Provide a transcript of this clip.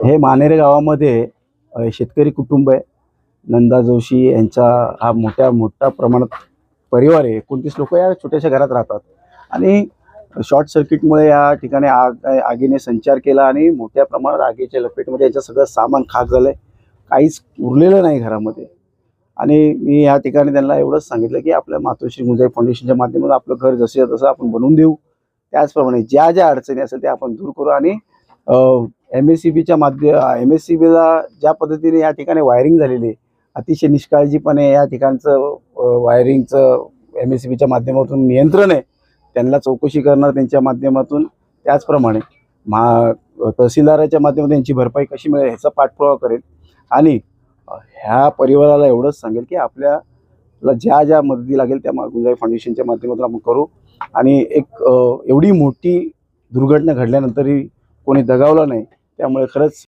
हे मानेरे गावामध्ये शेतकरी कुटुंब आहे. नंदा जोशी यांचा हा मोठा प्रमाणात परिवार आहे. 29 लोक या छोट्याशा घरात राहतात आणि शॉर्ट सर्किटमुळे या ठिकाणी आगीने संचार केला आणि मोठ्या प्रमाणात आगीच्या लपेटमध्ये याचं सगळं सामान खाक झालंय. काहीच उरलेलं नाही घरामध्ये. आणि मी या ठिकाणी त्यांना एवढंच सांगितलं की आपल्या मातोश्री गुंजाई फाउंडेशनच्या माध्यमातून आपलं घर जसं तसं आपण बनवून देऊ. त्याचप्रमाणे ज्या ज्या अडचणी असेल त्या आपण दूर करू आणि एम-एस-सी-बीला ज्या पद्धतीने या ठिकाणी वायरिंग झालेली आहे, अतिशय निष्काळजीपणे या ठिकाणचं वायरिंगचं एम-एस-सी-बीच्या माध्यमातून नियंत्रण आहे. त्यांना चौकशी करणार त्यांच्या माध्यमातून. त्याचप्रमाणे तहसीलदाराच्या माध्यमातून यांची भरपाई कशी मिळेल ह्याचा पाठपुरावा करेल आणि ह्या परिवाराला एवढंच सांगेल की आपल्याला ज्या ज्या मदती लागेल त्या गुंजाई फाउंडेशनच्या माध्यमातून आपण करू. आणि एक एवढी मोठी दुर्घटना घडल्यानंतरही कोणी दगावलं नाही. त्यामुळे खरंच